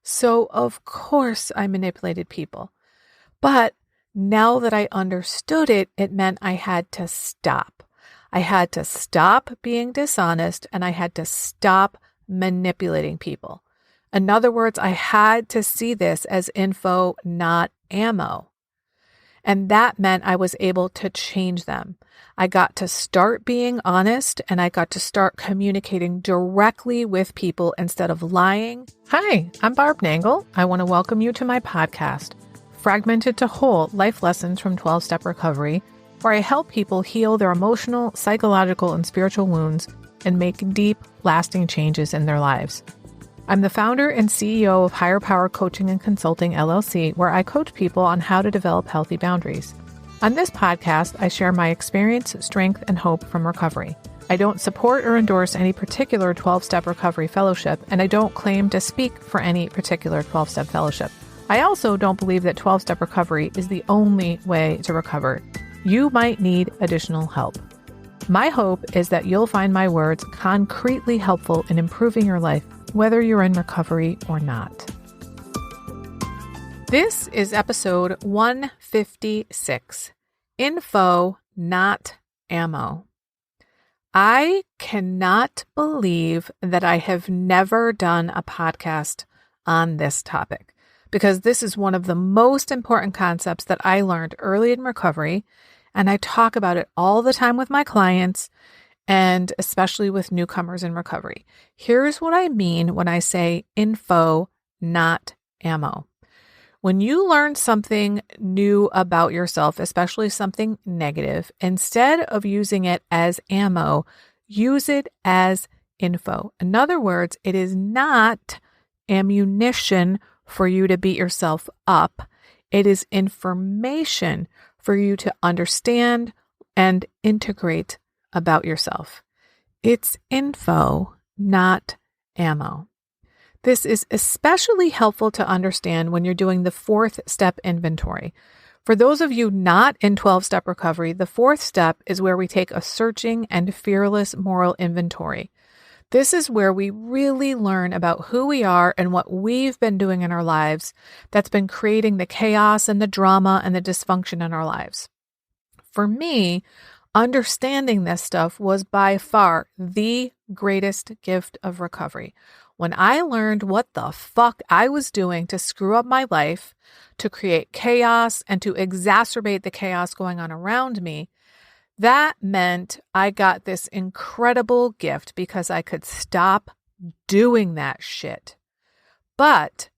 So of course I manipulated people. But now that I understood it, it meant I had to stop. I had to stop being dishonest and I had to stop manipulating people. In other words, I had to see this as info, not ammo. And that meant I was able to change them. I got to start being honest and I got to start communicating directly with people instead of lying. Hi, I'm Barb Nangle. I want to welcome you to my podcast, Fragmented to Whole Life Lessons from 12-Step Recovery, where I help people heal their emotional, psychological, and spiritual wounds and make deep, lasting changes in their lives. I'm the founder and CEO of Higher Power Coaching and Consulting, LLC, where I coach people on how to develop healthy boundaries. On this podcast, I share my experience, strength, and hope from recovery. I don't support or endorse any particular 12-step recovery fellowship, and I don't claim to speak for any particular 12-step fellowship. I also don't believe that 12-step recovery is the only way to recover. You might need additional help. My hope is that you'll find my words concretely helpful in improving your life, whether you're in recovery or not. This is episode 156, Info, Not Ammo. I cannot believe that I have never done a podcast on this topic, because this is one of the most important concepts that I learned early in recovery, and I talk about it all the time with my clients, and especially with newcomers in recovery. Here's what I mean when I say info, not ammo. When you learn something new about yourself, especially something negative, instead of using it as ammo, use it as info. In other words, it is not ammunition for you to beat yourself up. It is information for you to understand and integrate about yourself. It's info, not ammo. This is especially helpful to understand when you're doing the 4th step inventory. For those of you not in 12-step recovery, the 4th step is where we take a searching and fearless moral inventory. This is where we really learn about who we are and what we've been doing in our lives that's been creating the chaos and the drama and the dysfunction in our lives. For me, understanding this stuff was by far the greatest gift of recovery. When I learned what the fuck I was doing to screw up my life, to create chaos, and to exacerbate the chaos going on around me, that meant I got this incredible gift because I could stop doing that shit. But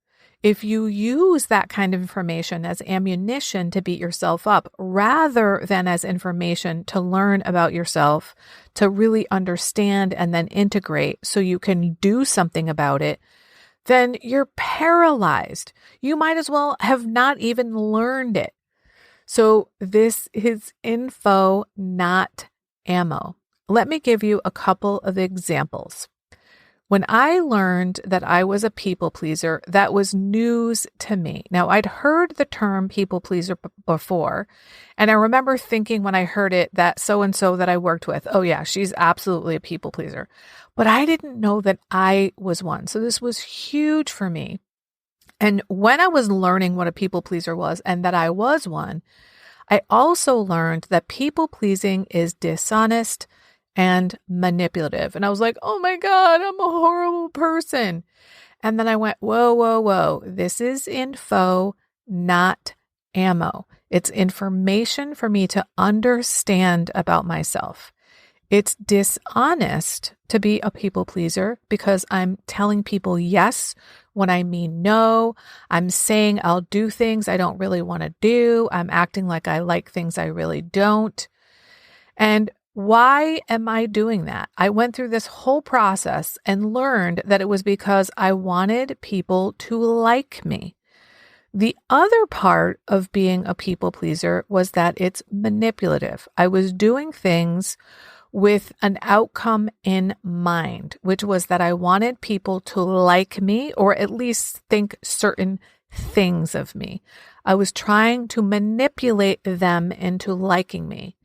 if you use that kind of information as ammunition to beat yourself up, rather than as information to learn about yourself, to really understand and then integrate so you can do something about it, then you're paralyzed. You might as well have not even learned it. So this is info, not ammo. Let me give you a couple of examples. When I learned that I was a people pleaser, that was news to me. Now, I'd heard the term people pleaser before, and I remember thinking when I heard it that so-and-so that I worked with, oh yeah, she's absolutely a people pleaser. But I didn't know that I was one. So this was huge for me. And when I was learning what a people pleaser was and that I was one, I also learned that people pleasing is dishonest and manipulative. And I was like, oh my God, I'm a horrible person. And then I went, whoa. This is info, not ammo. It's information for me to understand about myself. It's dishonest to be a people pleaser because I'm telling people yes when I mean no. I'm saying I'll do things I don't really want to do. I'm acting like I like things I really don't. And why am I doing that? I went through this whole process and learned that it was because I wanted people to like me. The other part of being a people pleaser was that it's manipulative. I was doing things with an outcome in mind, which was that I wanted people to like me or at least think certain things of me. I was trying to manipulate them into liking me.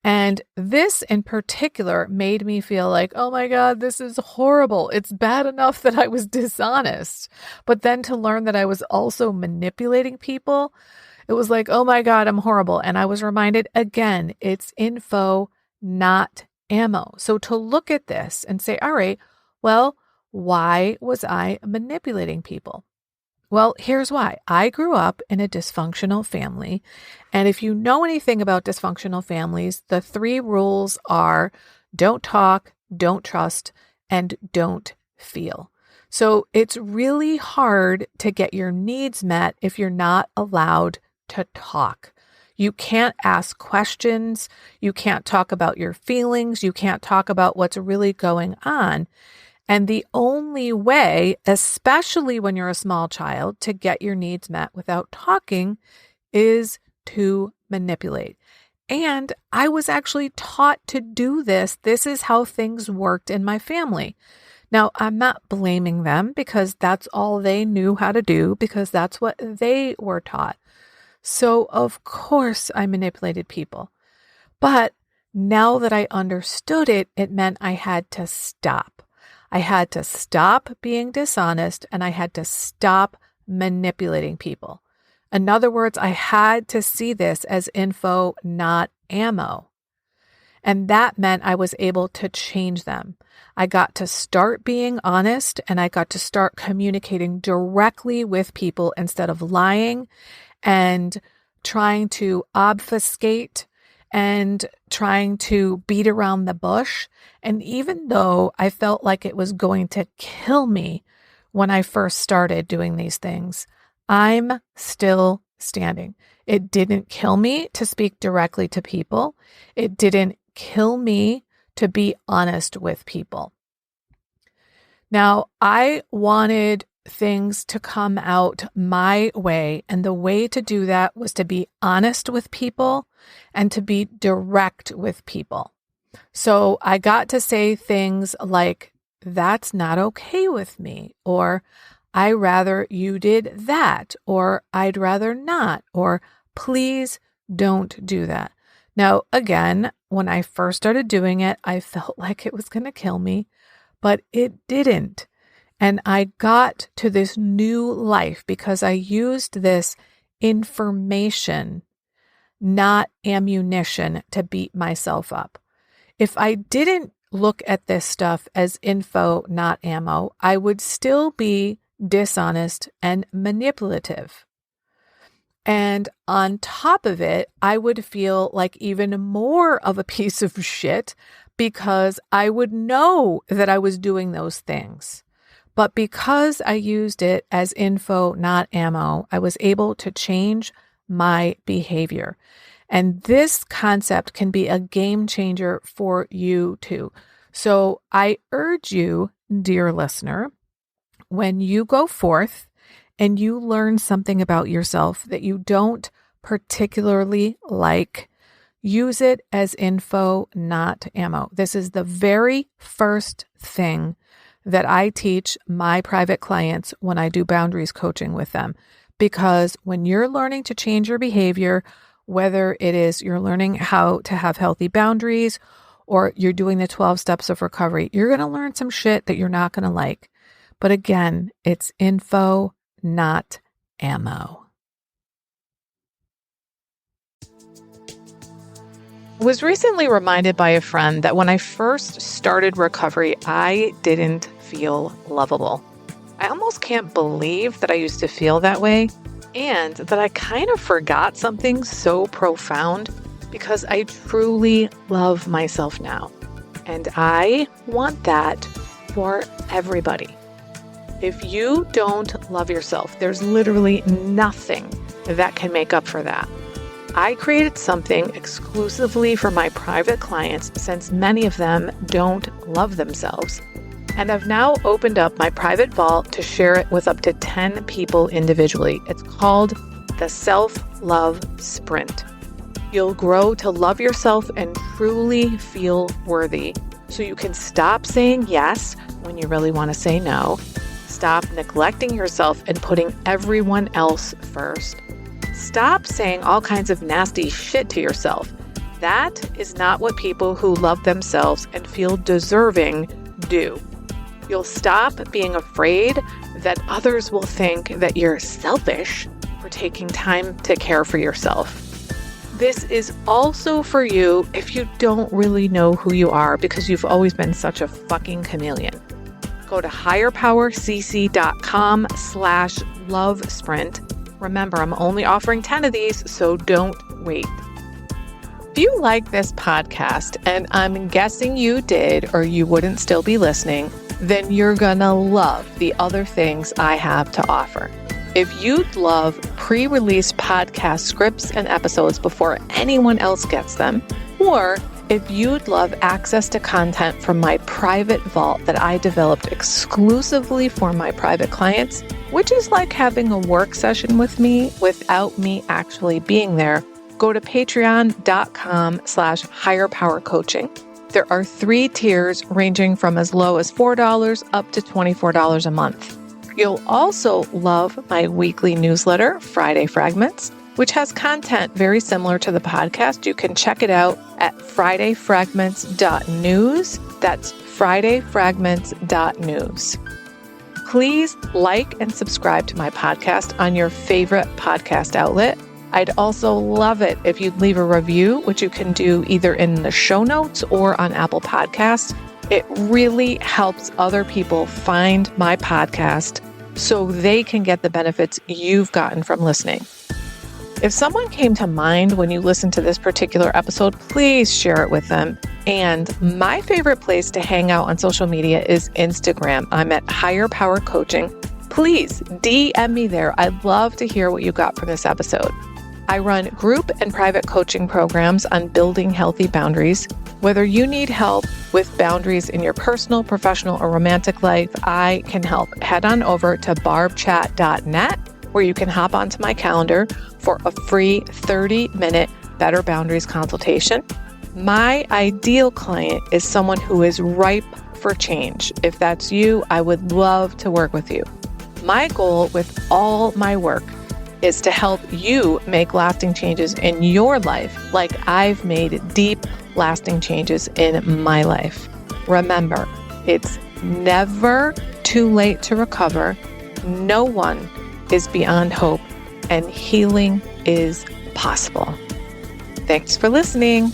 And this in particular made me feel like, oh my God, this is horrible. It's bad enough that I was dishonest. But then to learn that I was also manipulating people, it was like, oh my God, I'm horrible. And I was reminded again, it's info, not ammo. So to look at this and say, all right, well, why was I manipulating people? Well, here's why. I grew up in a dysfunctional family. And if you know anything about dysfunctional families, the 3 rules are don't talk, don't trust, and don't feel. So it's really hard to get your needs met if you're not allowed to talk. You can't ask questions. You can't talk about your feelings. You can't talk about what's really going on. And the only way, especially when you're a small child, to get your needs met without talking is to manipulate. And I was actually taught to do this. This is how things worked in my family. Now, I'm not blaming them because that's all they knew how to do because that's what they were taught. So, of course, I manipulated people. But now that I understood it, it meant I had to stop. I had to stop being dishonest and I had to stop manipulating people. In other words, I had to see this as info, not ammo. And that meant I was able to change them. I got to start being honest and I got to start communicating directly with people instead of lying and trying to obfuscate and trying to beat around the bush. And even though I felt like it was going to kill me when I first started doing these things, I'm still standing. It didn't kill me to speak directly to people. It didn't kill me to be honest with people. Now, I wanted things to come out my way. And the way to do that was to be honest with people and to be direct with people. So I got to say things like, that's not okay with me, or I rather you did that, or I'd rather not, or please don't do that. Now, again, when I first started doing it, I felt like it was going to kill me, but it didn't. And I got to this new life because I used this information, not ammunition, to beat myself up. If I didn't look at this stuff as info, not ammo, I would still be dishonest and manipulative. And on top of it, I would feel like even more of a piece of shit because I would know that I was doing those things. But because I used it as info, not ammo, I was able to change my behavior. And this concept can be a game changer for you too. So I urge you, dear listener, when you go forth and you learn something about yourself that you don't particularly like, use it as info, not ammo. This is the very first thing that I teach my private clients when I do boundaries coaching with them. Because when you're learning to change your behavior, whether it is you're learning how to have healthy boundaries or you're doing the 12 steps of recovery, you're going to learn some shit that you're not going to like. But again, it's info, not ammo. I was recently reminded by a friend that when I first started recovery, I didn't feel lovable. I almost can't believe that I used to feel that way and that I kind of forgot something so profound because I truly love myself now. And I want that for everybody. If you don't love yourself, there's literally nothing that can make up for that. I created something exclusively for my private clients since many of them don't love themselves. And I've now opened up my private vault to share it with up to 10 people individually. It's called the Self-Love Sprint. You'll grow to love yourself and truly feel worthy so you can stop saying yes when you really want to say no, stop neglecting yourself and putting everyone else first. Stop saying all kinds of nasty shit to yourself That is not what people who love themselves and feel deserving do. You'll stop being afraid that others will think that you're selfish for taking time to care for yourself. This is also for you if you don't really know who you are because you've always been such a fucking chameleon. Go to higherpowercc.com/lovesprint. Remember, I'm only offering 10 of these, so don't wait. If you like this podcast, and I'm guessing you did or you wouldn't still be listening, then you're gonna love the other things I have to offer. If you'd love pre-release podcast scripts and episodes before anyone else gets them, or if you'd love access to content from my private vault that I developed exclusively for my private clients, which is like having a work session with me without me actually being there, go to patreon.com/higherpowercoaching. There are 3 tiers ranging from as low as $4 up to $24 a month. You'll also love my weekly newsletter, Friday Fragments, which has content very similar to the podcast. You can check it out at fridayfragments.news. That's fridayfragments.news. Please like and subscribe to my podcast on your favorite podcast outlet. I'd also love it if you'd leave a review, which you can do either in the show notes or on Apple Podcasts. It really helps other people find my podcast so they can get the benefits you've gotten from listening. If someone came to mind when you listened to this particular episode, please share it with them. And my favorite place to hang out on social media is Instagram. I'm at Higher Power Coaching. Please DM me there. I'd love to hear what you got from this episode. I run group and private coaching programs on building healthy boundaries. Whether you need help with boundaries in your personal, professional, or romantic life, I can help. Head on over to barbchat.net where you can hop onto my calendar for a free 30-minute Better Boundaries consultation. My ideal client is someone who is ripe for change. If that's you, I would love to work with you. My goal with all my work is to help you make lasting changes in your life like I've made deep, lasting changes in my life. Remember, it's never too late to recover. No one is beyond hope, and healing is possible. Thanks for listening.